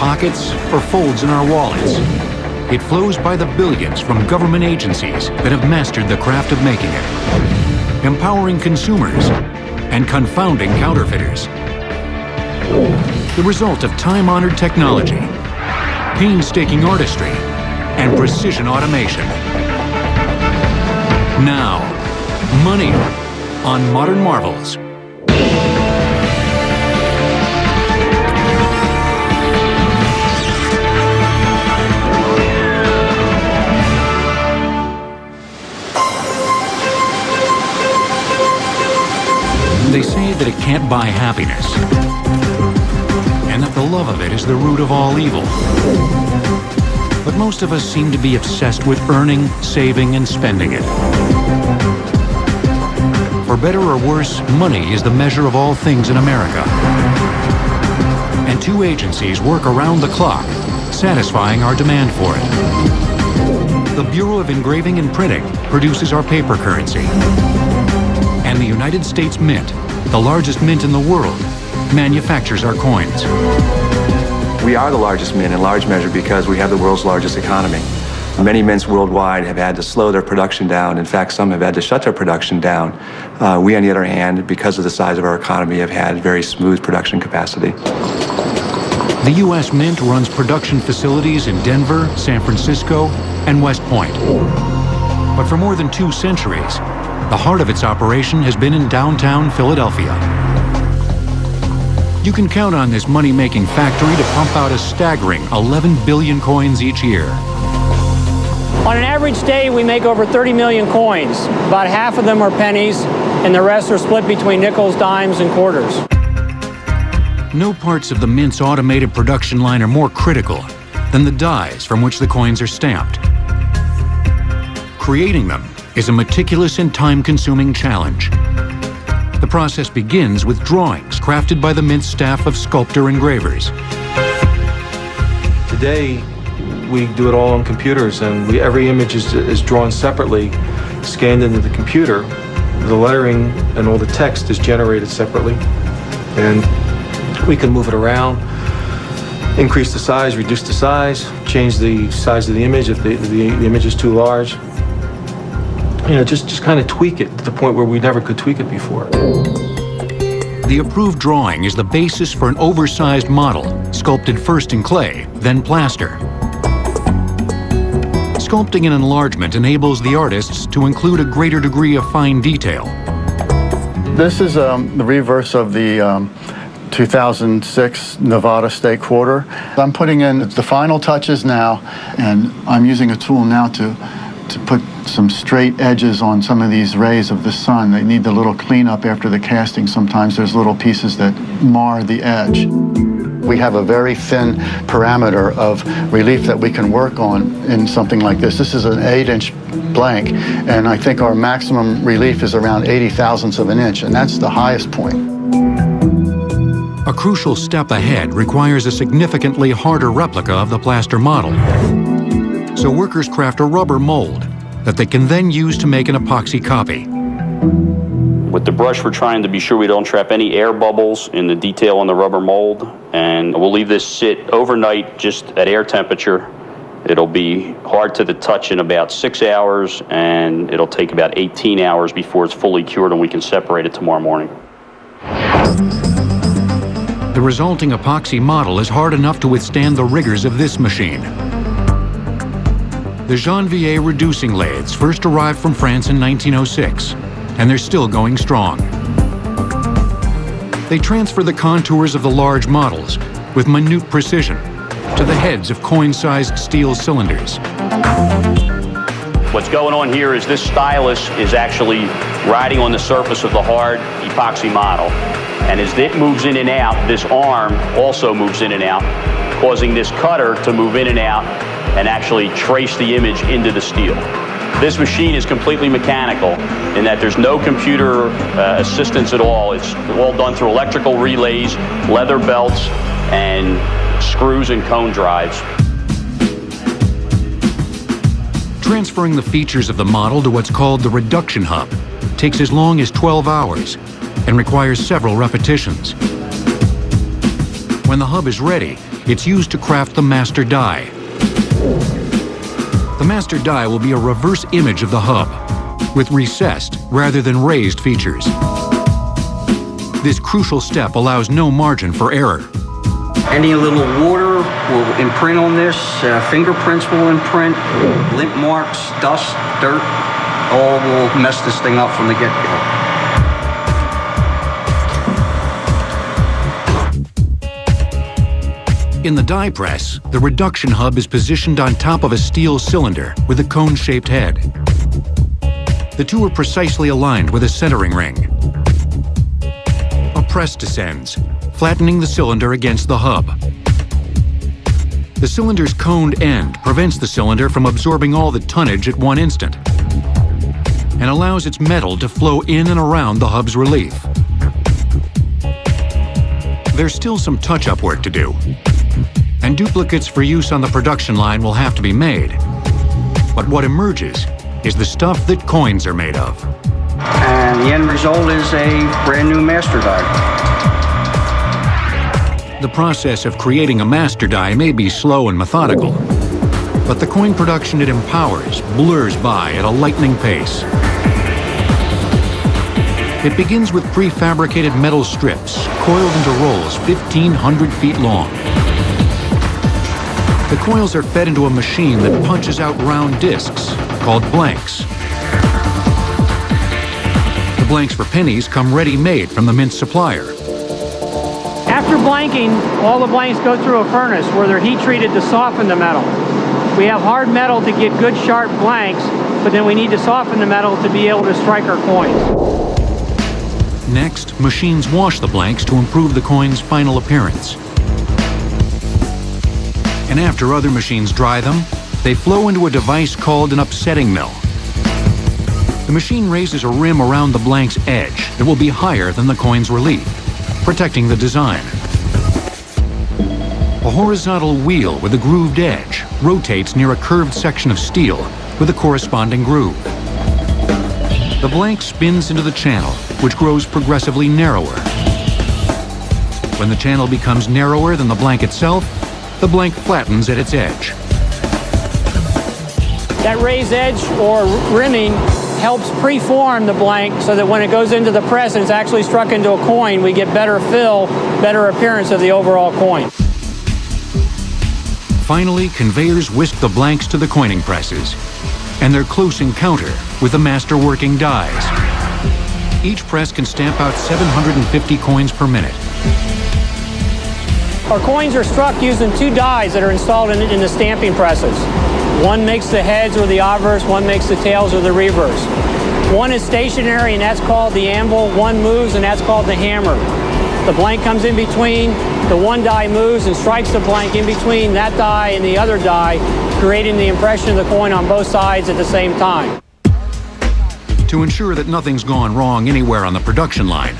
pockets or folds in our wallets. It flows by the billions from government agencies that have mastered the craft of making it, empowering consumers and confounding counterfeiters. The result of time-honored technology, painstaking artistry, and precision automation. Now, money on Modern Marvels. They say that it can't buy happiness, and that the love of it is the root of all evil. But most of us seem to be obsessed with earning, saving, and spending it. For better or worse, money is the measure of all things in America. And two agencies work around the clock, satisfying our demand for it. The Bureau of Engraving and Printing produces our paper currency. And the United States Mint, the largest mint in the world, manufactures our coins. We are the largest mint in large measure because we have the world's largest economy. Many mints worldwide have had to slow their production down. In fact, some have had to shut their production down. We, on the other hand, because of the size of our economy, have had very smooth production capacity. The U.S. Mint runs production facilities in Denver, San Francisco, and West Point. But for more than 2 centuries, the heart of its operation has been in downtown Philadelphia. You can count on this money-making factory to pump out a staggering 11 billion coins each year. On an average day, we make over 30 million coins. About half of them are pennies, and the rest are split between nickels, dimes, and quarters. No parts of the Mint's automated production line are more critical than the dies from which the coins are stamped. Creating them is a meticulous and time-consuming challenge. The process begins with drawings crafted by the Mint staff of sculptor engravers. Today, we do it all on computers, and every image is drawn separately, scanned into the computer. The lettering and all the text is generated separately, and we can move it around, increase the size, reduce the size, change the size of the image if the image is too large. You know, just kind of tweak it to the point where we never could tweak it before. The approved drawing is the basis for an oversized model, sculpted first in clay, then plaster. Sculpting and enlargement enables the artists to include a greater degree of fine detail. This is the reverse of the 2006 Nevada State Quarter. I'm putting in the final touches now, and I'm using a tool now to put some straight edges on some of these rays of the sun. They need the little cleanup after the casting. Sometimes there's little pieces that mar the edge. We have a very thin parameter of relief that we can work on in something like this. This is an 8-inch blank, and I think our maximum relief is around 80 thousandths of an inch, and that's the highest point. A crucial step ahead requires a significantly harder replica of the plaster model. So workers craft a rubber mold that they can then use to make an epoxy copy. With the brush, we're trying to be sure we don't trap any air bubbles in the detail on the rubber mold, and we'll leave this sit overnight just at air temperature. It'll be hard to the touch in about 6 hours, and it'll take about 18 hours before it's fully cured and we can separate it tomorrow morning. The resulting epoxy model is hard enough to withstand the rigors of this machine. The Janvier reducing lathes first arrived from France in 1906, and they're still going strong. They transfer the contours of the large models with minute precision to the heads of coin-sized steel cylinders. What's going on here is this stylus is actually riding on the surface of the hard epoxy model. And as it moves in and out, this arm also moves in and out, causing this cutter to move in and out and actually trace the image into the steel. This machine is completely mechanical in that there's no computer assistance at all. It's all done through electrical relays, leather belts, and screws and cone drives. Transferring the features of the model to what's called the reduction hub takes as long as 12 hours and requires several repetitions. When the hub is ready, It's used to craft the master die. The master die will be a reverse image of the hub, with recessed rather than raised features. This crucial step allows no margin for error. Any little water will imprint on this, fingerprints will imprint, lint marks, dust, dirt, all will mess this thing up from the get-go. In the die press, the reduction hub is positioned on top of a steel cylinder with a cone-shaped head. The two are precisely aligned with a centering ring. A press descends, flattening the cylinder against the hub. The cylinder's coned end prevents the cylinder from absorbing all the tonnage at one instant and allows its metal to flow in and around the hub's relief. There's still some touch-up work to do, and duplicates for use on the production line will have to be made. But what emerges is the stuff that coins are made of. And the end result is a brand new master die. The process of creating a master die may be slow and methodical, but the coin production it empowers blurs by at a lightning pace. It begins with prefabricated metal strips coiled into rolls 1,500 feet long. The coils are fed into a machine that punches out round discs called blanks. The blanks for pennies come ready-made from the mint supplier. After blanking, all the blanks go through a furnace where they're heat-treated to soften the metal. We have hard metal to get good sharp blanks, but then we need to soften the metal to be able to strike our coins. Next, machines wash the blanks to improve the coin's final appearance. And after other machines dry them, they flow into a device called an upsetting mill. The machine raises a rim around the blank's edge that will be higher than the coin's relief, protecting the design. A horizontal wheel with a grooved edge rotates near a curved section of steel with a corresponding groove. The blank spins into the channel, which grows progressively narrower. When the channel becomes narrower than the blank itself, the blank flattens at its edge. That raised edge or rimming helps preform the blank so that when it goes into the press and it's actually struck into a coin, we get better fill, better appearance of the overall coin. Finally, conveyors whisk the blanks to the coining presses, and their close encounter with the master working dies. Each press can stamp out 750 coins per minute. Our coins are struck using two dies that are installed in the stamping presses. One makes the heads or the obverse, one makes the tails or the reverse. One is stationary and that's called the anvil, one moves and that's called the hammer. The blank comes in between, the one die moves and strikes the blank in between that die and the other die, creating the impression of the coin on both sides at the same time. To ensure that nothing's gone wrong anywhere on the production line,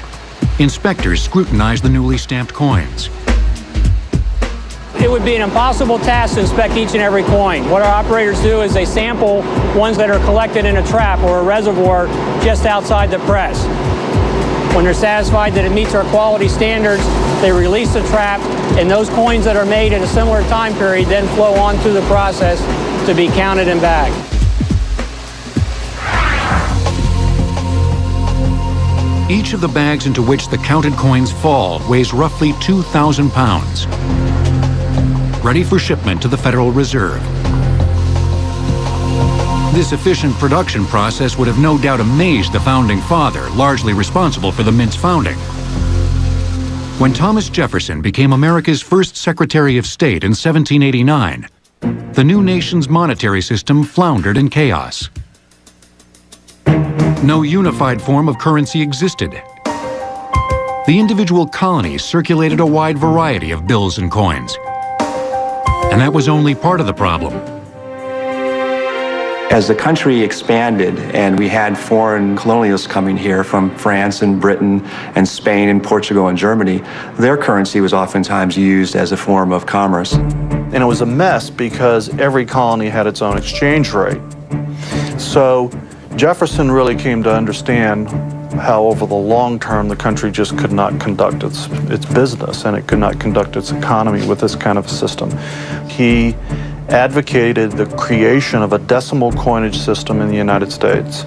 inspectors scrutinize the newly stamped coins. It would be an impossible task to inspect each and every coin. What our operators do is they sample ones that are collected in a trap or a reservoir just outside the press. When they're satisfied that it meets our quality standards, they release the trap, and those coins that are made at a similar time period then flow on through the process to be counted and bagged. Each of the bags into which the counted coins fall weighs roughly 2,000 pounds. Ready for shipment to the Federal Reserve. This efficient production process would have no doubt amazed the founding father, largely responsible for the mint's founding. When Thomas Jefferson became America's first Secretary of State in 1789, the new nation's monetary system floundered in chaos. No unified form of currency existed. The individual colonies circulated a wide variety of bills and coins. And that was only part of the problem. As the country expanded and we had foreign colonialists coming here from France and Britain and Spain and Portugal and Germany, their currency was oftentimes used as a form of commerce. And it was a mess because every colony had its own exchange rate. So Jefferson really came to understand how over the long term the country just could not conduct its business, and it could not conduct its economy with this kind of a system. He advocated the creation of a decimal coinage system in the United States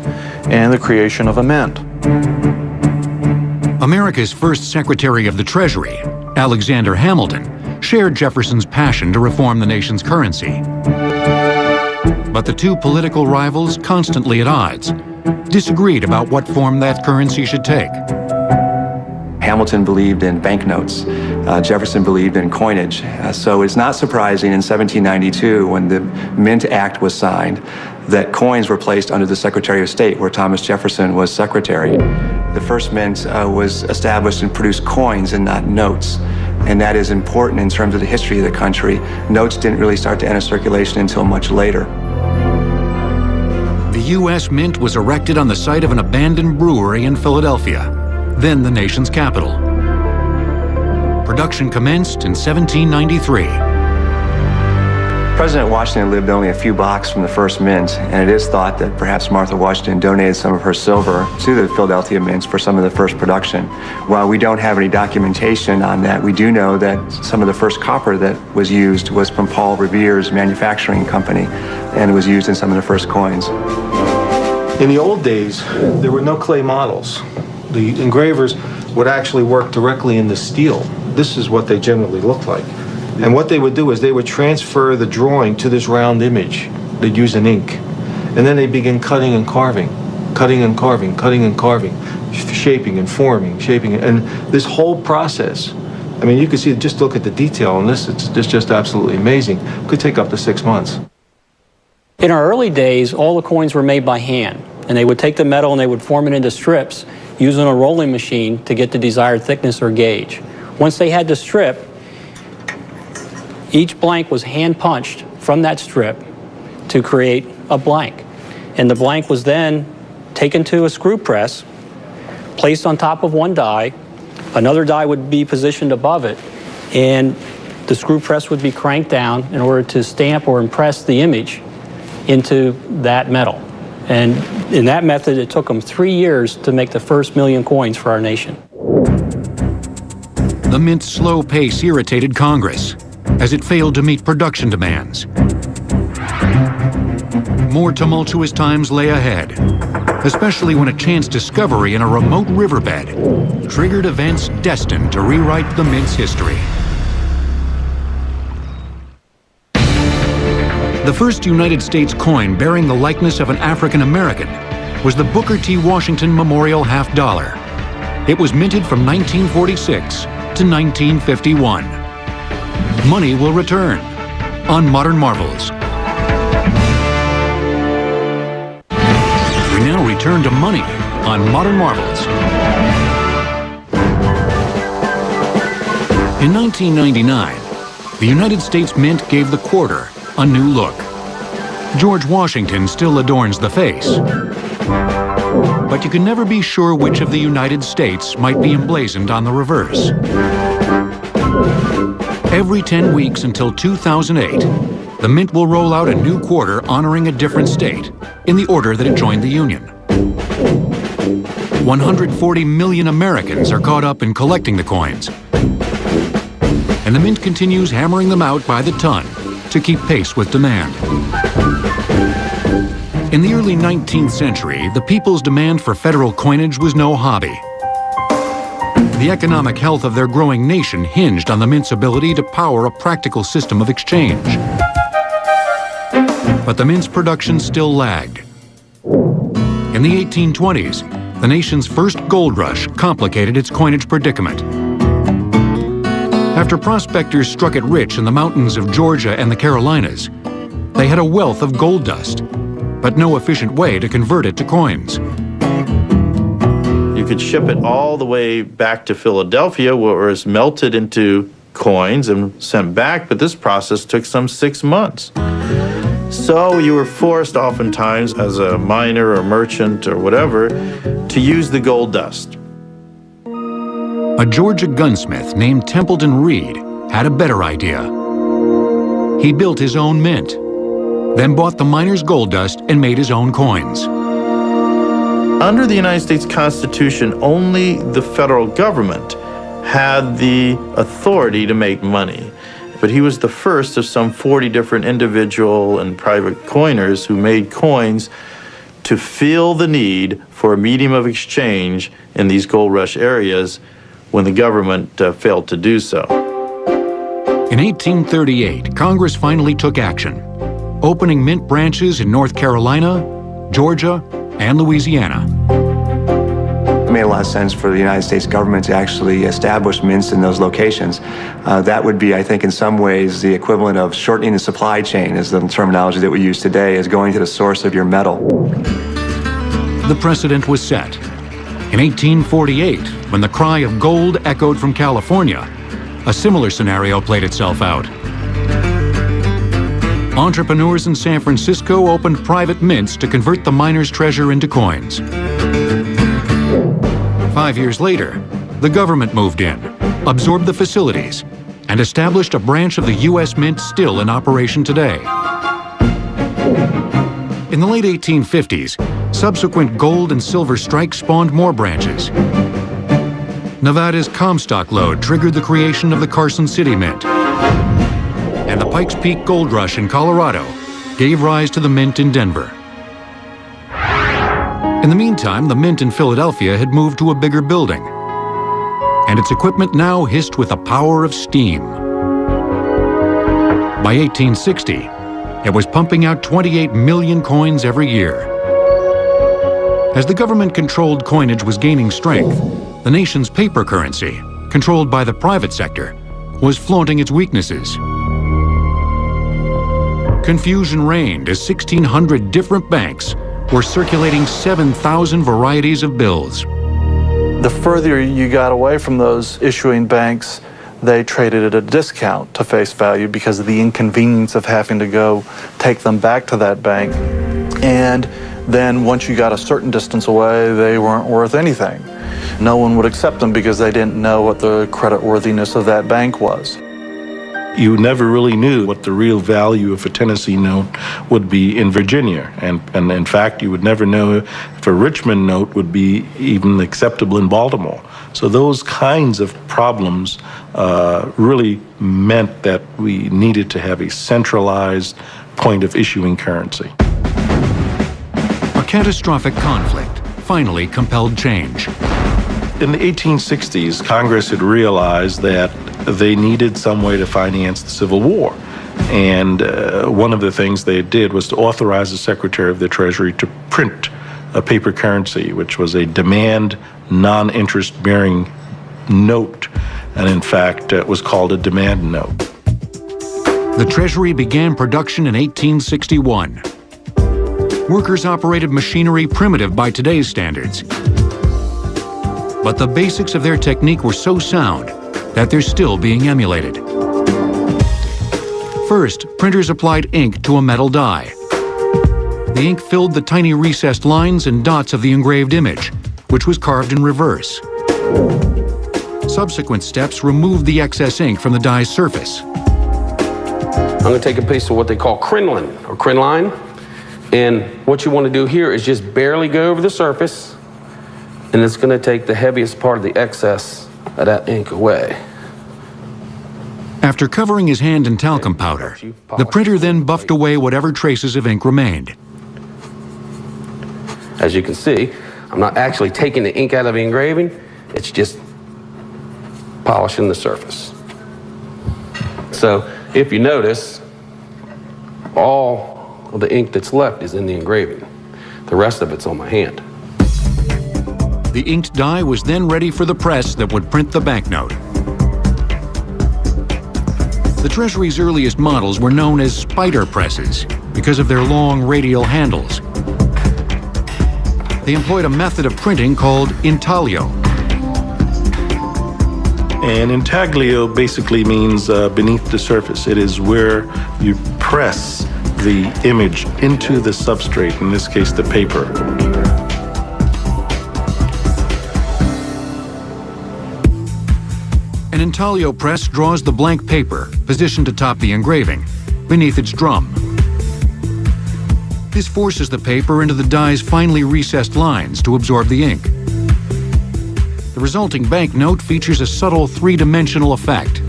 and the creation of a mint. America's first Secretary of the Treasury, Alexander Hamilton, shared Jefferson's passion to reform the nation's currency. But the two political rivals, constantly at odds, disagreed about what form that currency should take. Hamilton believed in banknotes. Jefferson believed in coinage. So it's not surprising in 1792, when the Mint Act was signed, that coins were placed under the Secretary of State, where Thomas Jefferson was secretary. The first mint was established and produced coins and not notes. And that is important in terms of the history of the country. Notes didn't really start to enter circulation until much later. The U.S. Mint was erected on the site of an abandoned brewery in Philadelphia, then the nation's capital. Production commenced in 1793. President Washington lived only a few blocks from the first mint, and it is thought that perhaps Martha Washington donated some of her silver to the Philadelphia mints for some of the first production. While we don't have any documentation on that, we do know that some of the first copper that was used was from Paul Revere's manufacturing company, and it was used in some of the first coins. In the old days, there were no clay models. The engravers would actually work directly in the steel. This is what they generally looked like. And what they would do is they would transfer the drawing to this round image. They'd use an ink. And then they'd begin cutting and carving, cutting and carving, cutting and carving, shaping and forming, shaping. And this whole process, I mean, you can see, just look at the detail on this. It's just absolutely amazing. It could take up to 6 months. In our early days, all the coins were made by hand, and they would take the metal and they would form it into strips using a rolling machine to get the desired thickness or gauge. Once they had the strip, each blank was hand punched from that strip to create a blank. And the blank was then taken to a screw press, placed on top of one die, another die would be positioned above it, and the screw press would be cranked down in order to stamp or impress the image into that metal. And in that method, it took them 3 years to make the first 1,000,000 coins for our nation. The mint's slow pace irritated Congress, as it failed to meet production demands. More tumultuous times lay ahead, especially when a chance discovery in a remote riverbed triggered events destined to rewrite the mint's history. The first United States coin bearing the likeness of an African American was the Booker T. Washington Memorial Half Dollar. It was minted from 1946 to 1951. Money will return on Modern Marvels. We now return to money on Modern Marvels. In 1999, the United States Mint gave the quarter a new look. George Washington still adorns the face, but you can never be sure which of the United States might be emblazoned on the reverse. Every 10 weeks until 2008, the Mint will roll out a new quarter honoring a different state in the order that it joined the Union. 140 million Americans are caught up in collecting the coins, and the Mint continues hammering them out by the ton to keep pace with demand. In the early 19th century, the people's demand for federal coinage was no hobby. The economic health of their growing nation hinged on the Mint's ability to power a practical system of exchange. But the Mint's production still lagged. In the 1820s, the nation's first gold rush complicated its coinage predicament. After prospectors struck it rich in the mountains of Georgia and the Carolinas, they had a wealth of gold dust, but no efficient way to convert it to coins. You could ship it all the way back to Philadelphia, where it was melted into coins and sent back, but this process took some 6 months. So you were forced oftentimes, as a miner or merchant or whatever, to use the gold dust. A Georgia gunsmith named Templeton Reed had a better idea. He built his own mint, then bought the miner's gold dust and made his own coins. Under the United States Constitution, only the federal government had the authority to make money. But he was the first of some 40 different individual and private coiners who made coins to feel the need for a medium of exchange in these gold rush areas when the government failed to do so. In 1838, Congress finally took action, opening mint branches in North Carolina, Georgia, and Louisiana. It made a lot of sense for the United States government to actually establish mints in those locations. That would be, I think, in some ways, the equivalent of shortening the supply chain, is the terminology that we use today, is going to the source of your metal. The precedent was set. In 1848, when the cry of gold echoed from California, a similar scenario played itself out. Entrepreneurs in San Francisco opened private mints to convert the miners' treasure into coins. 5 years later, the government moved in, absorbed the facilities, and established a branch of the U.S. Mint still in operation today. In the late 1850s, subsequent gold and silver strikes spawned more branches. Nevada's Comstock lode triggered the creation of the Carson City Mint. And the Pikes Peak Gold Rush in Colorado gave rise to the Mint in Denver. In the meantime, the Mint in Philadelphia had moved to a bigger building, and its equipment now hissed with the power of steam. By 1860, it was pumping out 28 million coins every year. As the government-controlled coinage was gaining strength, the nation's paper currency, controlled by the private sector, was flaunting its weaknesses. Confusion reigned as 1,600 different banks were circulating 7,000 varieties of bills. The further you got away from those issuing banks, they traded at a discount to face value because of the inconvenience of having to go take them back to that bank. And then once you got a certain distance away, they weren't worth anything. No one would accept them because they didn't know what the creditworthiness of that bank was. You never really knew what the real value of a Tennessee note would be in Virginia. And in fact, you would never know if a Richmond note would be even acceptable in Baltimore. So those kinds of problems really meant that we needed to have a centralized point of issuing currency. A catastrophic conflict finally compelled change. In the 1860s, Congress had realized that they needed some way to finance the Civil War. And one of the things they did was to authorize the Secretary of the Treasury to print a paper currency, which was a demand non-interest-bearing note. And in fact, it was called a demand note. The Treasury began production in 1861. Workers operated machinery primitive by today's standards. But the basics of their technique were so sound that they're still being emulated. First, printers applied ink to a metal die. The ink filled the tiny recessed lines and dots of the engraved image, which was carved in reverse. Subsequent steps removed the excess ink from the die's surface. I'm going to take a piece of what they call crinoline or crinoline, and what you want to do here is just barely go over the surface, and it's going to take the heaviest part of the excess of that ink away. After covering his hand in talcum powder, the printer then buffed away whatever traces of ink remained. As you can see, I'm not actually taking the ink out of the engraving, it's just polishing the surface. So if you notice, all of the ink that's left is in the engraving. The rest of it's on my hand. The inked die was then ready for the press that would print the banknote. The Treasury's earliest models were known as spider presses because of their long radial handles. They employed a method of printing called intaglio. And intaglio basically means beneath the surface. It is where you press the image into the substrate, in this case the paper. An intaglio press draws the blank paper, positioned atop the engraving, beneath its drum. This forces the paper into the die's finely recessed lines to absorb the ink. The resulting banknote features a subtle three-dimensional effect.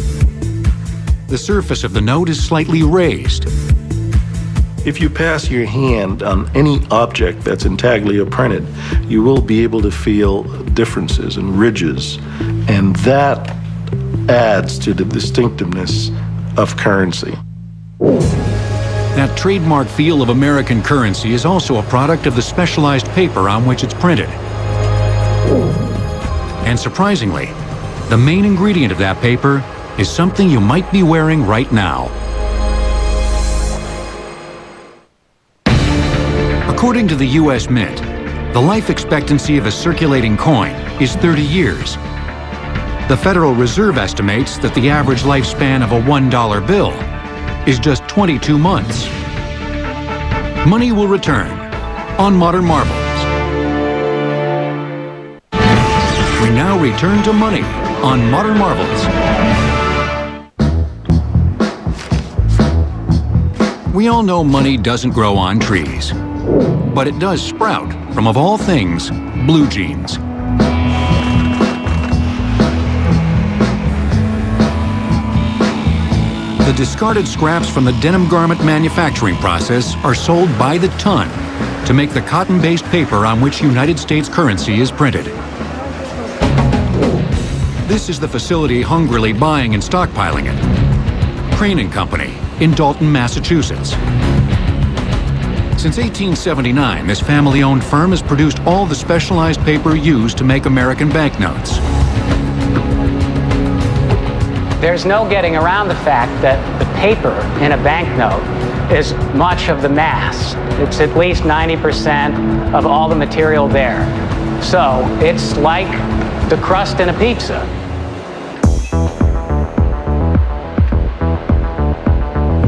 The surface of the note is slightly raised. If you pass your hand on any object that's intaglio printed, you will be able to feel differences and ridges, and that adds to the distinctiveness of currency. That trademark feel of American currency is also a product of the specialized paper on which it's printed. And surprisingly, the main ingredient of that paper is something you might be wearing right now. According to the U.S. Mint, the life expectancy of a circulating coin is 30 years. The Federal Reserve estimates that the average lifespan of a $1 bill is just 22 months. Money will return on Modern Marvels. We now return to money on Modern Marvels. We all know money doesn't grow on trees, but it does sprout from, of all things, blue jeans. The discarded scraps from the denim garment manufacturing process are sold by the ton to make the cotton-based paper on which United States currency is printed. This is the facility hungrily buying and stockpiling it. Crane & Company in Dalton, Massachusetts. Since 1879, this family-owned firm has produced all the specialized paper used to make American banknotes. There's no getting around the fact that the paper in a banknote is much of the mass. It's at least 90% of all the material there. So it's like the crust in a pizza.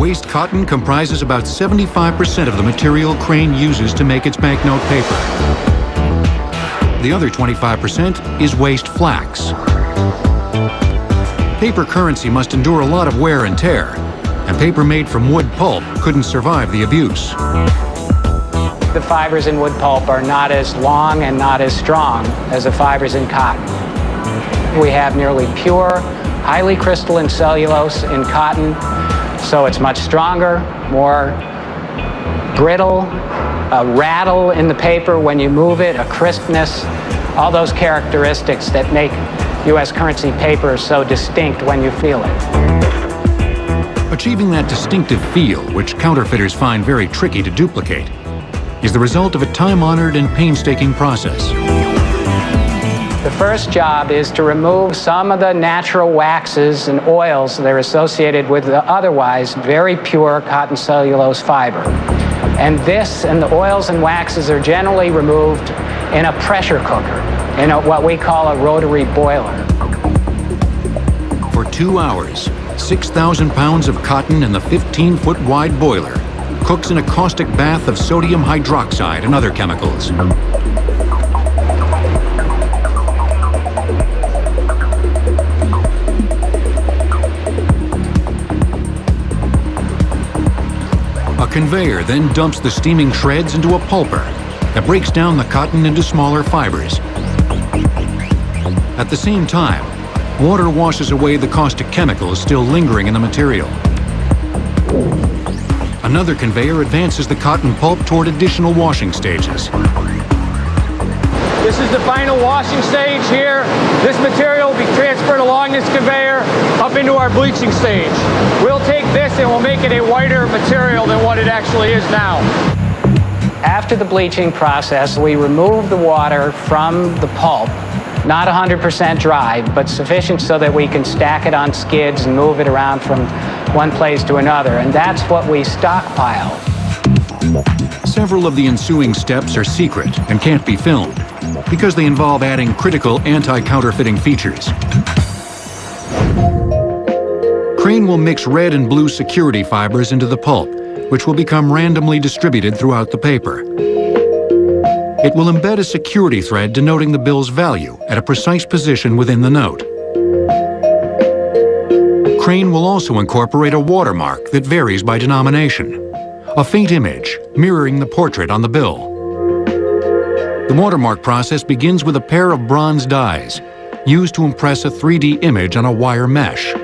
Waste cotton comprises about 75% of the material Crane uses to make its banknote paper. The other 25% is waste flax. Paper currency must endure a lot of wear and tear, and paper made from wood pulp couldn't survive the abuse. The fibers in wood pulp are not as long and not as strong as the fibers in cotton. We have nearly pure, highly crystalline cellulose in cotton, so it's much stronger, more brittle, a rattle in the paper when you move it, a crispness, all those characteristics that make U.S. currency paper so distinct when you feel it. Achieving that distinctive feel, which counterfeiters find very tricky to duplicate, is the result of a time-honored and painstaking process. The first job is to remove some of the natural waxes and oils that are associated with the otherwise very pure cotton cellulose fiber. And this and the oils and waxes are generally removed in a pressure cooker, in what we call a rotary boiler. For 2 hours, 6,000 pounds of cotton in the 15-foot wide boiler cooks in a caustic bath of sodium hydroxide and other chemicals. A conveyor then dumps the steaming shreds into a pulper that breaks down the cotton into smaller fibers. At the same time, water washes away the caustic chemicals still lingering in the material. Another conveyor advances the cotton pulp toward additional washing stages. This is the final washing stage here. This material will be transferred along this conveyor up into our bleaching stage. We'll take this and we'll make it a whiter material than what it actually is now. After the bleaching process, we remove the water from the pulp. Not 100% dry, but sufficient so that we can stack it on skids and move it around from one place to another. And that's what we stockpile. Several of the ensuing steps are secret and can't be filmed because they involve adding critical anti-counterfeiting features. Crane will mix red and blue security fibers into the pulp, which will become randomly distributed throughout the paper. It will embed a security thread denoting the bill's value at a precise position within the note. Crane will also incorporate a watermark that varies by denomination. a faint image mirroring the portrait on the bill. The watermark process begins with a pair of bronze dies used to impress a 3D image on a wire mesh.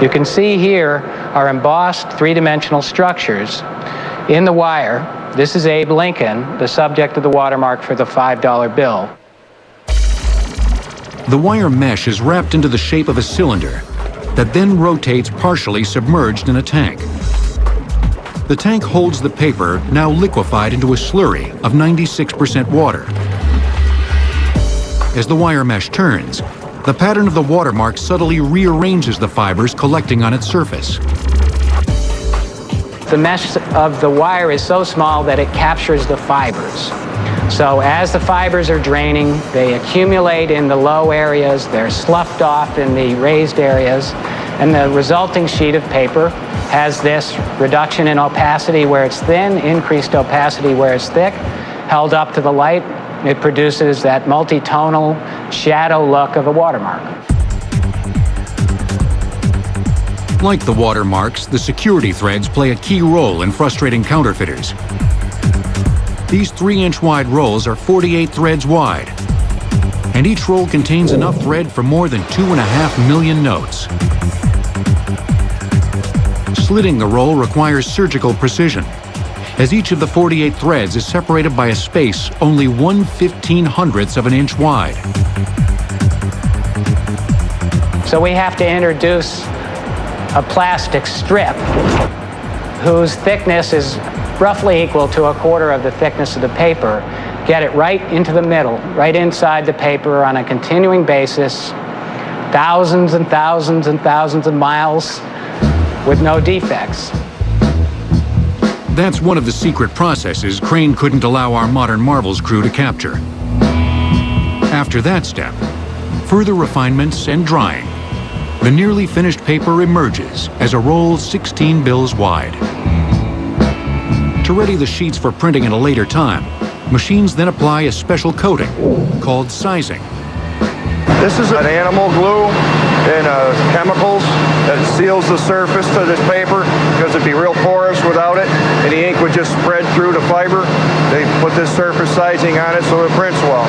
You can see here are embossed three-dimensional structures in the wire. This is Abe Lincoln, the subject of the watermark for the $5 bill. The wire mesh is wrapped into the shape of a cylinder that then rotates partially submerged in a tank. The tank holds the paper, now liquefied into a slurry of 96% water. As the wire mesh turns, the pattern of the watermark subtly rearranges the fibers collecting on its surface. The mesh of the wire is so small that it captures the fibers. So as the fibers are draining, they accumulate in the low areas, they're sloughed off in the raised areas, and the resulting sheet of paper has this reduction in opacity where it's thin, increased opacity where it's thick, held up to the light. It produces that multi-tonal shadow look of a watermark. Like the watermarks, the security threads play a key role in frustrating counterfeiters. These 3-inch wide rolls are 48 threads wide, and each roll contains enough thread for more than 2.5 million notes. Slitting the roll requires surgical precision, as each of the 48 threads is separated by a space only 1/1500th of an inch wide. So we have to introduce a plastic strip whose thickness is roughly equal to 1/4 of the thickness of the paper, get it right into the middle, right inside the paper on a continuing basis, thousands and thousands and thousands of miles with no defects. That's one of the secret processes Crane couldn't allow our modern marvels crew to capture. After that step, further refinements and drying, the nearly finished paper emerges as a roll 16 bills wide. To ready the sheets for printing at a later time, machines then apply a special coating called sizing. This is an animal glue and chemicals that seals the surface to this paper because it'd be real porous without it, and the ink would just spread through the fiber. They put this surface sizing on it so it prints well.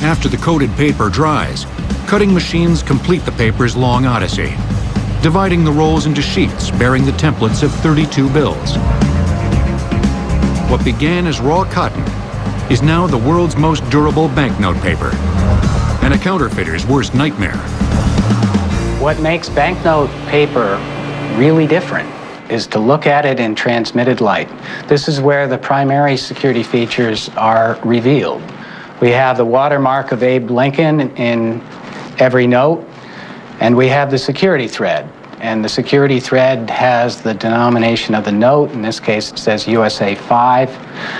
After the coated paper dries, cutting machines complete the paper's long odyssey, dividing the rolls into sheets bearing the templates of 32 bills. What began as raw cotton is now the world's most durable banknote paper, and a counterfeiter's worst nightmare. What makes banknote paper really different is to look at it in transmitted light. This is where the primary security features are revealed. We have the watermark of Abe Lincoln in every note, and we have the security thread. And the security thread has the denomination of the note. In this case, it says USA 5.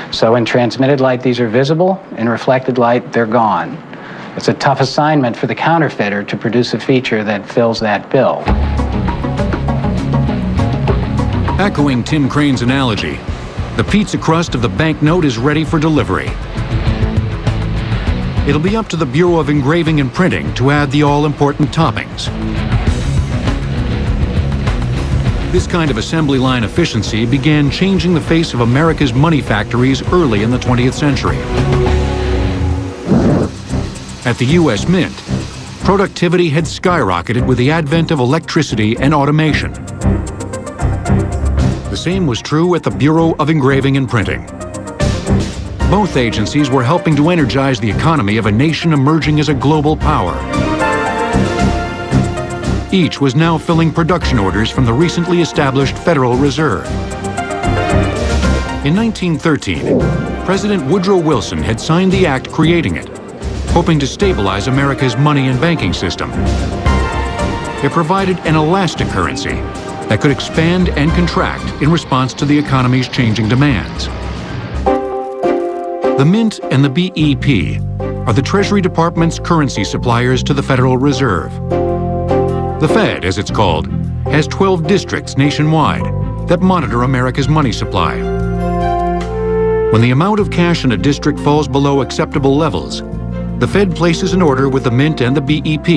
So in transmitted light, these are visible. In reflected light, they're gone. It's a tough assignment for the counterfeiter to produce a feature that fills that bill. Echoing Tim Crane's analogy, the pizza crust of the banknote is ready for delivery. It'll be up to the Bureau of Engraving and Printing to add the all-important toppings. This kind of assembly line efficiency began changing the face of America's money factories early in the 20th century. At the U.S. Mint, productivity had skyrocketed with the advent of electricity and automation. The same was true at the Bureau of Engraving and Printing. Both agencies were helping to energize the economy of a nation emerging as a global power. Each was now filling production orders from the recently established Federal Reserve. In 1913, President Woodrow Wilson had signed the act creating it, hoping to stabilize America's money and banking system. It provided an elastic currency that could expand and contract in response to the economy's changing demands. The Mint and the BEP are the Treasury Department's currency suppliers to the Federal Reserve. The Fed, as it's called, has 12 districts nationwide that monitor America's money supply. When the amount of cash in a district falls below acceptable levels, the Fed places an order with the Mint and the BEP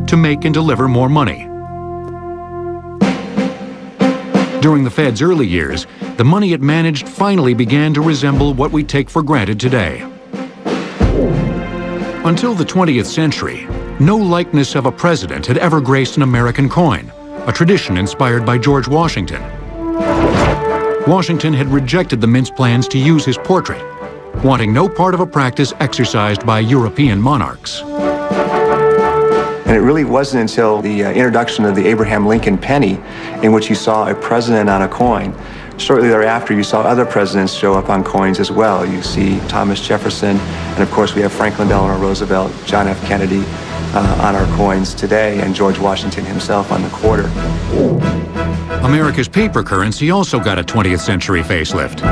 to make and deliver more money. During the Fed's early years, the money it managed finally began to resemble what we take for granted today. Until the 20th century, no likeness of a president had ever graced an American coin, a tradition inspired by George Washington. Washington had rejected the mint's plans to use his portrait, wanting no part of a practice exercised by European monarchs. And it really wasn't until the introduction of the Abraham Lincoln penny, in which you saw a president on a coin. Shortly thereafter, you saw other presidents show up on coins as well. You see Thomas Jefferson, and of course we have Franklin Delano Roosevelt, John F. Kennedy on our coins today, and George Washington himself on the quarter. America's paper currency also got a 20th century facelift.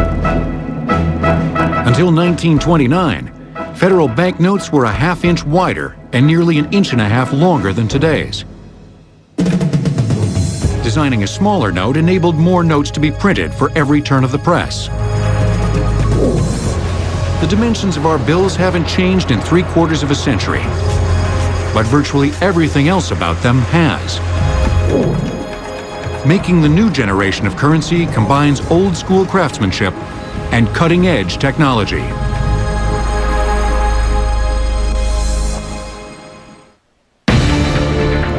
Until 1929, federal banknotes were a half-inch wider and nearly an inch and a half longer than today's. Designing a smaller note enabled more notes to be printed for every turn of the press. The dimensions of our bills haven't changed in 3/4 of a century, but virtually everything else about them has. Making the new generation of currency combines old-school craftsmanship and cutting-edge technology.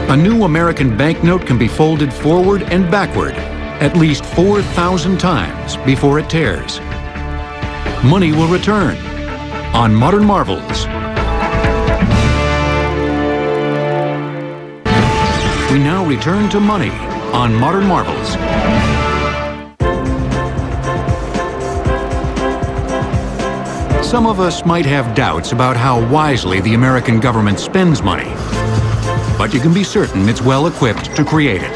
A new American banknote can be folded forward and backward at least 4,000 times before it tears. Money will return on Modern Marvels. We now return to money on Modern Marvels. Some of us might have doubts about how wisely the American government spends money, but you can be certain it's well equipped to create it.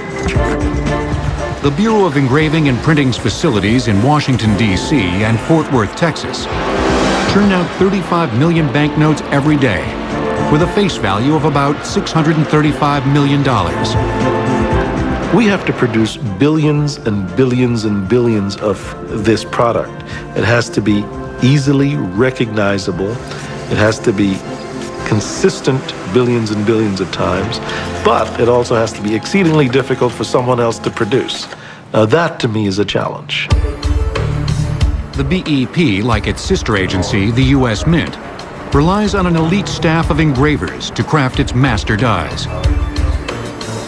The Bureau of Engraving and Printing's facilities in Washington, D.C. and Fort Worth, Texas, churn out 35 million banknotes every day, with a face value of about $635 million. We have to produce billions and billions and billions of this product. It has to be easily recognizable. It has to be consistent billions and billions of times, but it also has to be exceedingly difficult for someone else to produce. Now that, to me, is a challenge. The BEP, like its sister agency, the U.S. Mint, relies on an elite staff of engravers to craft its master dies.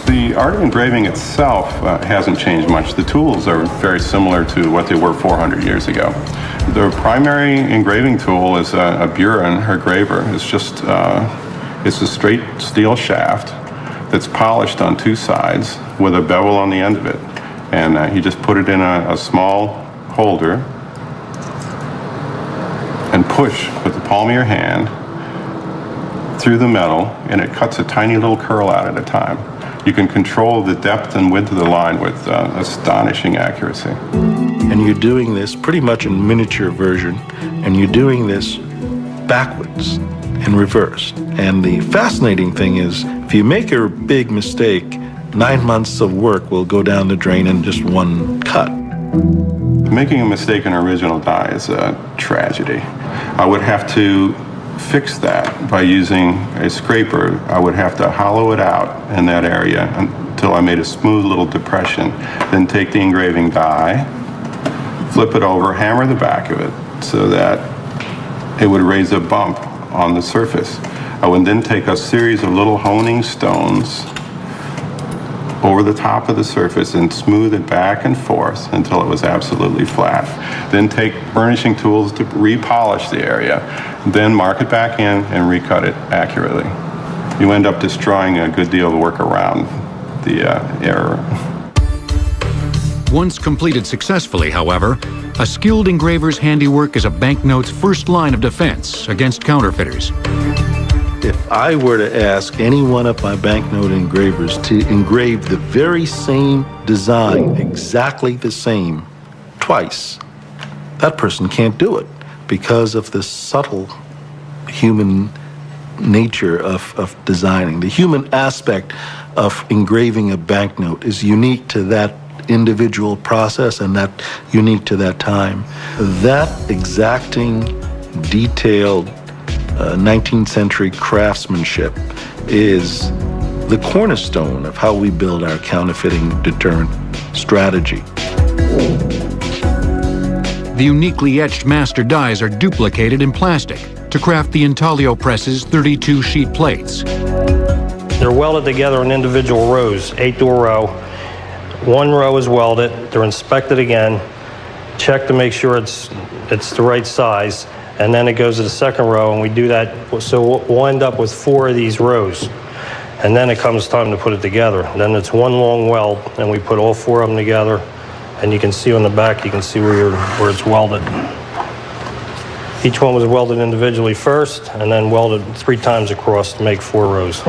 The art of engraving itself hasn't changed much. The tools are very similar to what they were 400 years ago. The primary engraving tool is a Buren, or graver. It's just it's a straight steel shaft that's polished on two sides with a bevel on the end of it. And you just put it in a small holder and push with the palm of your hand through the metal, and it cuts a tiny little curl out at a time. You can control the depth and width of the line with astonishing accuracy. And you're doing this pretty much in miniature version, and you're doing this backwards and reverse. And the fascinating thing is, if you make a big mistake, 9 months of work will go down the drain in just one cut. Making a mistake in original die is a tragedy. I would have to fix that by using a scraper. I would have to hollow it out in that area until I made a smooth little depression. Then take the engraving die, flip it over, hammer the back of it so that it would raise a bump on the surface. I would then take a series of little honing stones over the top of the surface and smooth it back and forth until it was absolutely flat. Then take burnishing tools to repolish the area, then mark it back in and recut it accurately. You end up destroying a good deal of work around the error. Once completed successfully, however, a skilled engraver's handiwork is a banknote's first line of defense against counterfeiters. If I were to ask any one of my banknote engravers to engrave the very same design, exactly the same, twice, that person can't do it because of the subtle human nature of designing. The human aspect of engraving a banknote is unique to that individual process and that unique to that time. That exacting, detailed 19th century craftsmanship is the cornerstone of how we build our counterfeiting deterrent strategy. The uniquely etched master dies are duplicated in plastic to craft the intaglio press's 32 sheet plates. They're welded together in individual rows, 8-door row. One row is welded, they're inspected again, checked to make sure it's the right size, and then it goes to the second row, and we do that, so we'll end up with 4 of these rows. And then it comes time to put it together. Then it's one long weld, and we put all 4 of them together, and you can see on the back, you can see where it's welded. Each one was welded individually first, and then welded 3 times across to make 4 rows.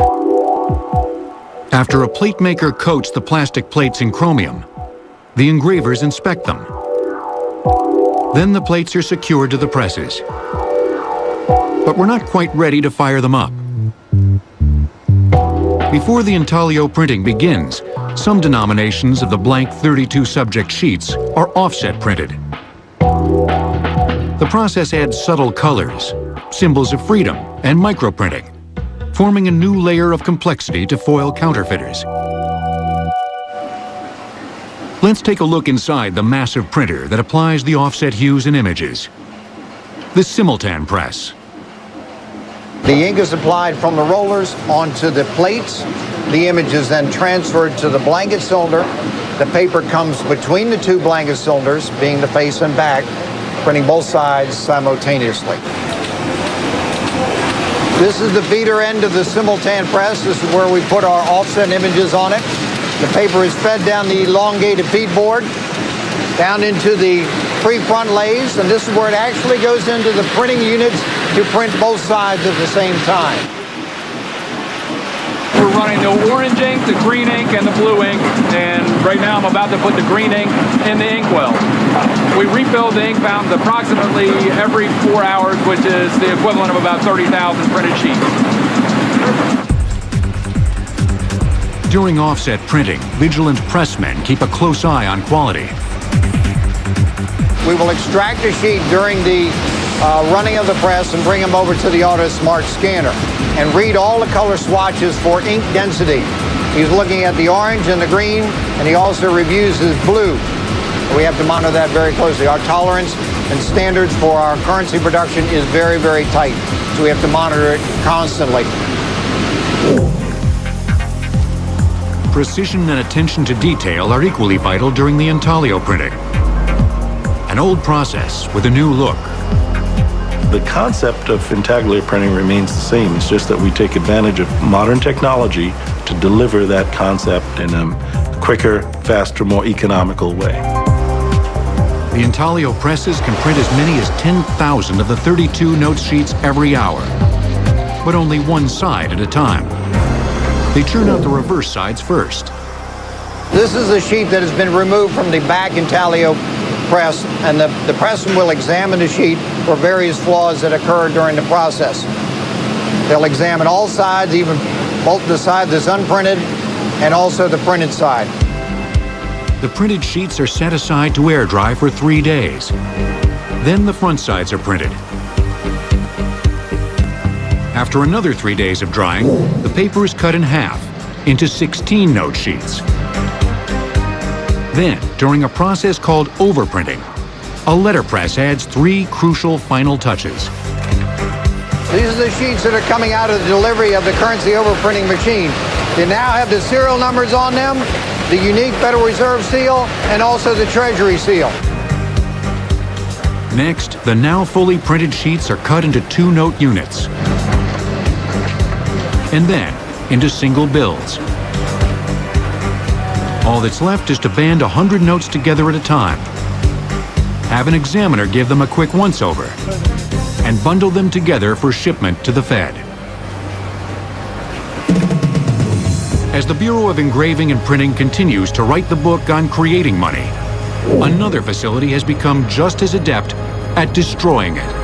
After a plate maker coats the plastic plates in chromium, the engravers inspect them. Then the plates are secured to the presses. But we're not quite ready to fire them up. Before the intaglio printing begins, some denominations of the blank 32 subject sheets are offset printed. The process adds subtle colors, symbols of freedom, and microprinting, forming a new layer of complexity to foil counterfeiters. Let's take a look inside the massive printer that applies the offset hues and images. The simultan press. The ink is applied from the rollers onto the plates. The image is then transferred to the blanket cylinder. The paper comes between the 2 blanket cylinders, being the face and back, printing both sides simultaneously. This is the feeder end of the simultan press. This is where we put our offset images on it. The paper is fed down the elongated feed board, down into the 3 front lays, and this is where it actually goes into the printing units to print both sides at the same time. We're running the orange ink, the green ink, and the blue ink, and right now I'm about to put the green ink in the inkwell. We refill the ink fountains approximately every 4 hours, which is the equivalent of about 30,000 printed sheets. During offset printing, vigilant pressmen keep a close eye on quality. We will extract a sheet during the running of the press and bring them over to the AutoSmart scanner and read all the color swatches for ink density. He's looking at the orange and the green, and he also reviews his blue. We have to monitor that very closely. Our tolerance and standards for our currency production is very, very tight, so we have to monitor it constantly. Precision and attention to detail are equally vital during the intaglio printing. An old process with a new look. The concept of intaglio printing remains the same. It's just that we take advantage of modern technology to deliver that concept in a quicker, faster, more economical way. The intaglio presses can print as many as 10,000 of the 32 note sheets every hour, but only one side at a time. They churn out the reverse sides first. This is a sheet that has been removed from the back intaglio press, and the pressman will examine the sheet for various flaws that occur during the process. They'll examine all sides, even both the side that's unprinted and also the printed side. The printed sheets are set aside to air dry for 3 days. Then the front sides are printed. After another 3 days of drying, the paper is cut in half into 16 note sheets. Then, during a process called overprinting, a letterpress adds 3 crucial final touches. These are the sheets that are coming out of the delivery of the currency overprinting machine. They now have the serial numbers on them, the unique Federal Reserve seal, and also the Treasury seal. Next, the now fully printed sheets are cut into 2 note units, and then into single bills. All that's left is to band 100 notes together at a time, have an examiner give them a quick once-over, and bundle them together for shipment to the Fed. As the Bureau of Engraving and Printing continues to write the book on creating money, another facility has become just as adept at destroying it.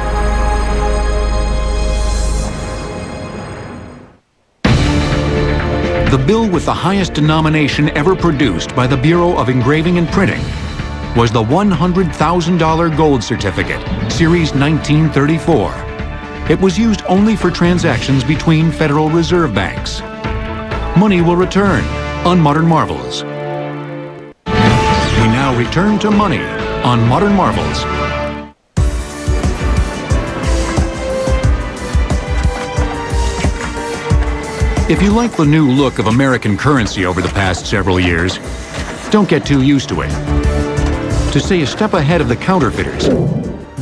The bill with the highest denomination ever produced by the Bureau of Engraving and Printing was the $100,000 gold certificate, Series 1934. It was used only for transactions between Federal Reserve banks. Money will return on Modern Marvels. We now now return to money on Modern Marvels. If you like the new look of American currency over the past several years, don't get too used to it. To stay a step ahead of the counterfeiters,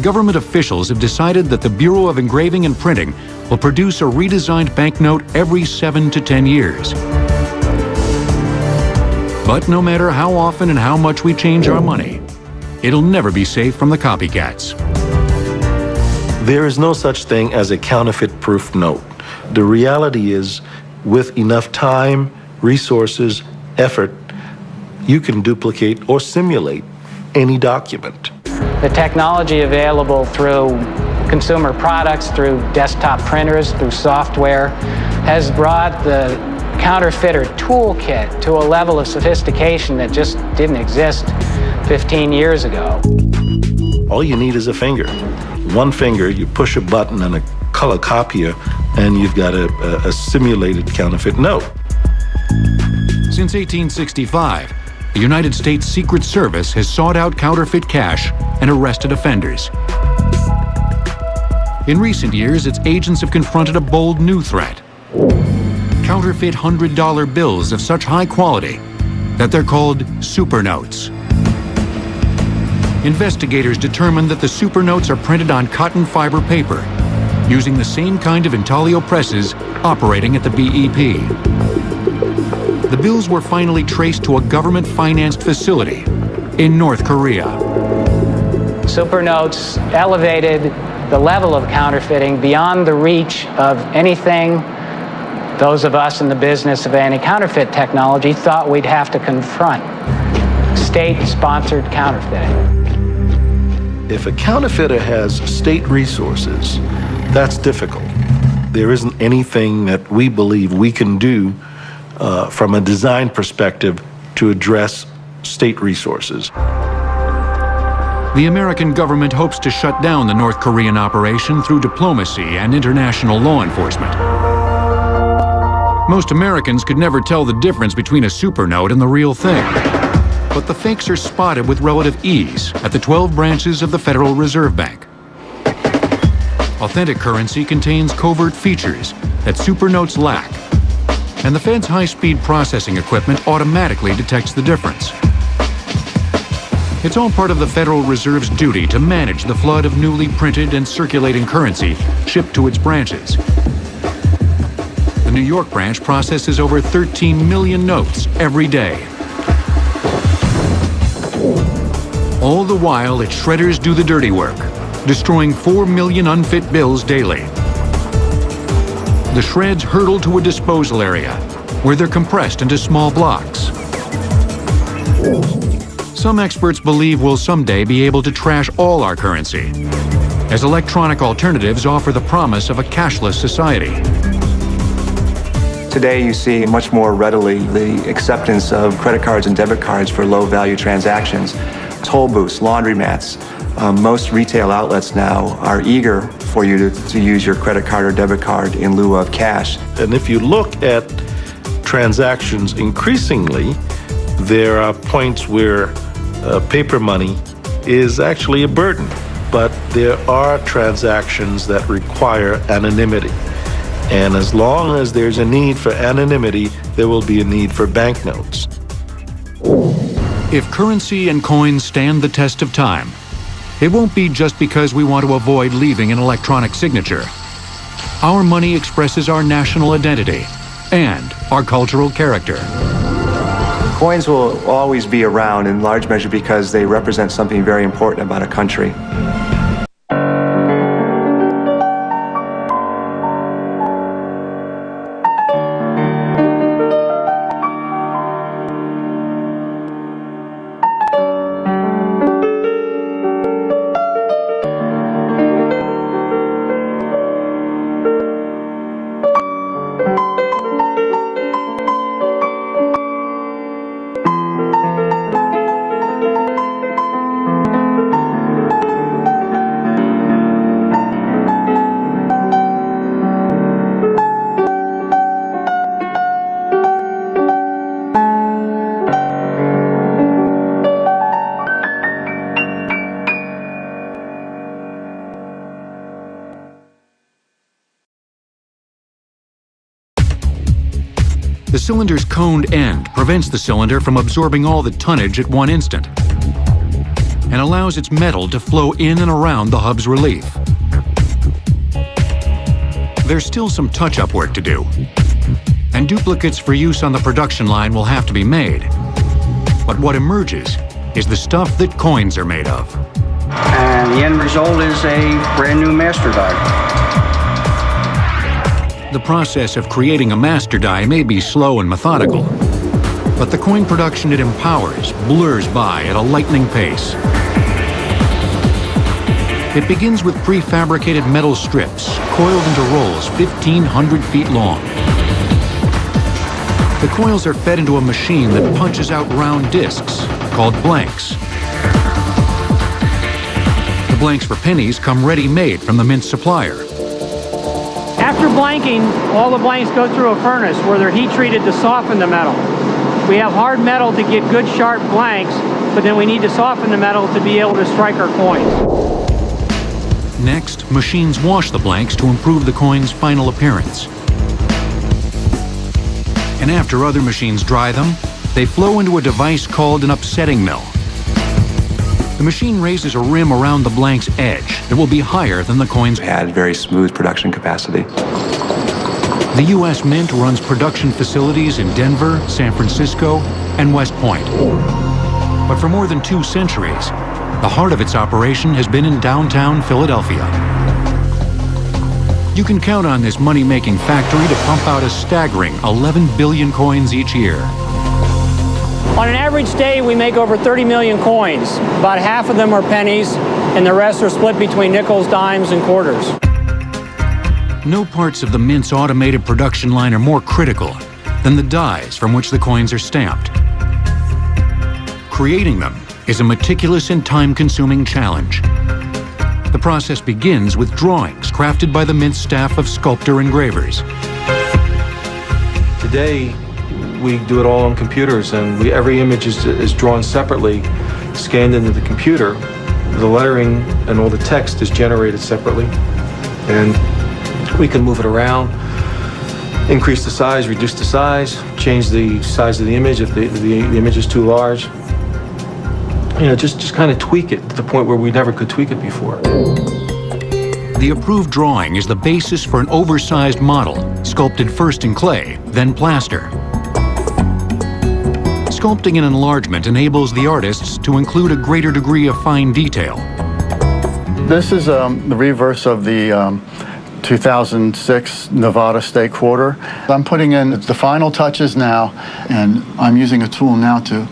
government officials have decided that the Bureau of Engraving and Printing will produce a redesigned banknote every 7 to 10 years. But no matter how often and how much we change our money, it'll never be safe from the copycats. There is no such thing as a counterfeit-proof note. The reality is, with enough time, resources, effort, you can duplicate or simulate any document. The technology available through consumer products, through desktop printers, through software, has brought the counterfeiter toolkit to a level of sophistication that just didn't exist 15 years ago. All you need is a finger. One finger, you push a button and a color copier, and you've got a simulated counterfeit note. Since 1865, the United States Secret Service has sought out counterfeit cash and arrested offenders. In recent years, its agents have confronted a bold new threat: counterfeit $100 bills of such high quality that they're called super notes. Investigators determined that the super notes are printed on cotton fiber paper, using the same kind of intaglio presses operating at the BEP. The bills were finally traced to a government-financed facility in North Korea. Super notes elevated the level of counterfeiting beyond the reach of anything those of us in the business of anti-counterfeit technology thought we'd have to confront: state-sponsored counterfeiting. If a counterfeiter has state resources, that's difficult. There isn't anything that we believe we can do from a design perspective to address state resources. The American government hopes to shut down the North Korean operation through diplomacy and international law enforcement. Most Americans could never tell the difference between a super note and the real thing. But the fakes are spotted with relative ease at the 12 branches of the Federal Reserve Bank. Authentic currency contains covert features that super notes lack, and the Fed's high-speed processing equipment automatically detects the difference. It's all part of the Federal Reserve's duty to manage the flood of newly printed and circulating currency shipped to its branches. The New York branch processes over 13 million notes every day. All the while, its shredders do the dirty work, destroying 4 million unfit bills daily. The shreds hurtle to a disposal area, where they're compressed into small blocks. Some experts believe we'll someday be able to trash all our currency, as electronic alternatives offer the promise of a cashless society. Today, you see much more readily the acceptance of credit cards and debit cards for low-value transactions. Toll booths, laundromats. Most retail outlets now are eager for you to use your credit card or debit card in lieu of cash. And if you look at transactions increasingly, there are points where paper money is actually a burden. But there are transactions that require anonymity. And as long as there's a need for anonymity, there will be a need for banknotes. If currency and coins stand the test of time, it won't be just because we want to avoid leaving an electronic signature. Our money expresses our national identity and our cultural character. Coins will always be around in large measure because they represent something very important about a country. The cylinder's coned end prevents the cylinder from absorbing all the tonnage at one instant and allows its metal to flow in and around the hub's relief. There's still some touch-up work to do, and duplicates for use on the production line will have to be made. But what emerges is the stuff that coins are made of. And the end result is a brand new master die. The process of creating a master die may be slow and methodical, but the coin production it empowers blurs by at a lightning pace. It begins with prefabricated metal strips coiled into rolls 1,500 feet long. The coils are fed into a machine that punches out round discs called blanks. The blanks for pennies come ready-made from the mint supplier. After blanking, all the blanks go through a furnace where they're heat treated to soften the metal. We have hard metal to get good sharp blanks, but then we need to soften the metal to be able to strike our coins. Next, machines wash the blanks to improve the coin's final appearance. And after other machines dry them, they flow into a device called an upsetting mill. The machine raises a rim around the blank's edge that will be higher than the coin's. Had very smooth production capacity. The U.S. Mint runs production facilities in Denver, San Francisco, and West Point. But for more than 2 centuries, the heart of its operation has been in downtown Philadelphia. You can count on this money-making factory to pump out a staggering 11 billion coins each year. On an average day, we make over 30 million coins. About half of them are pennies, and the rest are split between nickels, dimes, and quarters. No parts of the Mint's automated production line are more critical than the dies from which the coins are stamped. Creating them is a meticulous and time-consuming challenge. The process begins with drawings crafted by the Mint staff of sculptor engravers. Today, we do it all on computers, and every image is drawn separately, scanned into the computer. The lettering and all the text is generated separately, and we can move it around, increase the size, reduce the size, change the size of the image if the image is too large. You know, just kind of tweak it to the point where we never could tweak it before. The approved drawing is the basis for an oversized model, sculpted first in clay, then plaster. Sculpting and enlargement enables the artists to include a greater degree of fine detail. This is the reverse of the 2006 Nevada State Quarter. I'm putting in the final touches now, and I'm using a tool now to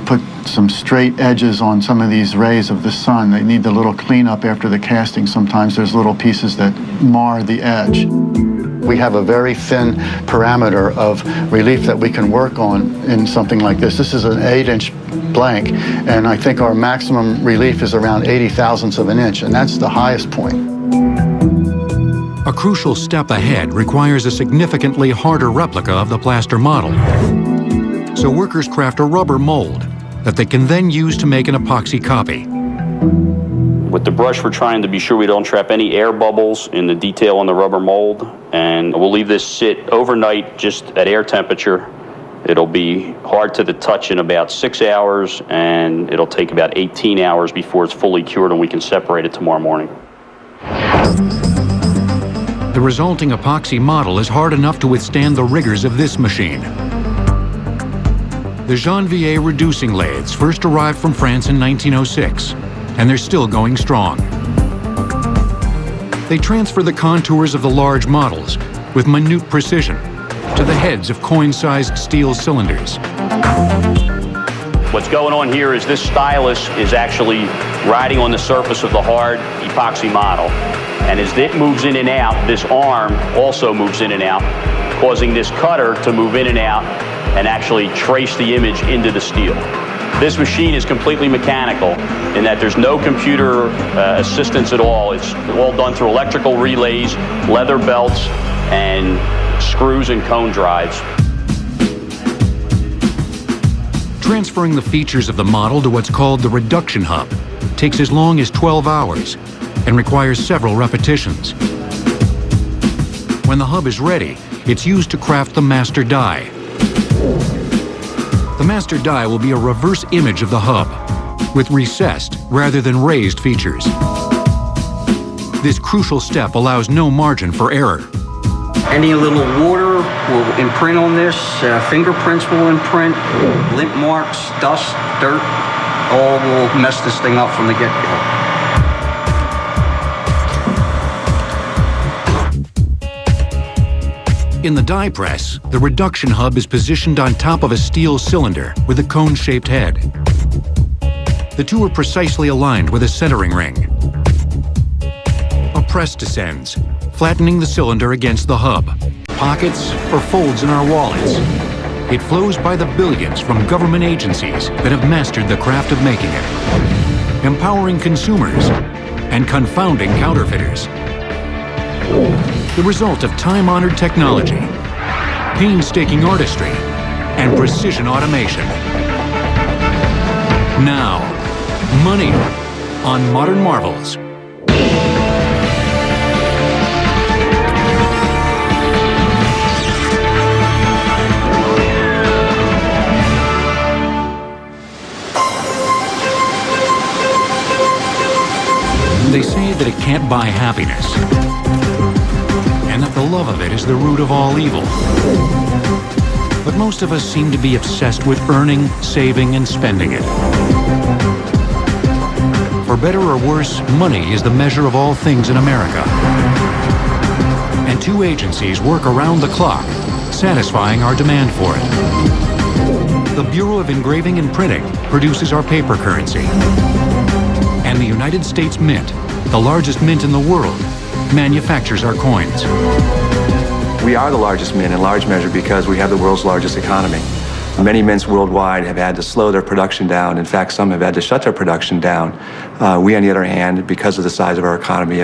put some straight edges on some of these rays of the sun. They need a little cleanup after the casting. Sometimes there's little pieces that mar the edge. We have a very thin parameter of relief that we can work on in something like this. This is an 8-inch blank, and I think our maximum relief is around 80 thousandths of an inch, and that's the highest point. A crucial step ahead requires a significantly harder replica of the plaster model. So workers craft a rubber mold that they can then use to make an epoxy copy. With the brush, we're trying to be sure we don't trap any air bubbles in the detail on the rubber mold, and we'll leave this sit overnight just at air temperature. It'll be hard to the touch in about 6 hours, and it'll take about 18 hours before it's fully cured and we can separate it tomorrow morning. The resulting epoxy model is hard enough to withstand the rigors of this machine. The Janvier reducing lathes first arrived from France in 1906, and they're still going strong. They transfer the contours of the large models with minute precision to the heads of coin-sized steel cylinders. What's going on here is this stylus is actually riding on the surface of the hard epoxy model. And as it moves in and out, this arm also moves in and out, causing this cutter to move in and out and actually trace the image into the steel. This machine is completely mechanical in that there's no computer assistance at all. It's all done through electrical relays, leather belts, and screws and cone drives. Transferring the features of the model to what's called the reduction hub takes as long as 12 hours and requires several repetitions. When the hub is ready, it's used to craft the master die, The master die will be a reverse image of the hub, with recessed rather than raised features. This crucial step allows no margin for error. Any little water will imprint on this, fingerprints will imprint, lint marks, dust, dirt, all will mess this thing up from the get-go. In the die press, the reduction hub is positioned on top of a steel cylinder with a cone-shaped head. The two are precisely aligned with a centering ring. A press descends, flattening the cylinder against the hub. Pockets or folds in our wallets. It flows by the billions from government agencies that have mastered the craft of making it, empowering consumers and confounding counterfeiters. The result of time-honored technology, painstaking artistry, and precision automation. Now, money on Modern Marvels. They say that it can't buy happiness, and that the love of it is the root of all evil. But most of us seem to be obsessed with earning, saving, and spending it. For better or worse, money is the measure of all things in America. And two agencies work around the clock, satisfying our demand for it. The Bureau of Engraving and Printing produces our paper currency. And the United States Mint, the largest mint in the world, manufactures our coins. We are the largest mint in large measure because we have the world's largest economy. Many mints worldwide have had to slow their production down. In fact, some have had to shut their production down. We, on the other hand, because of the size of our economy,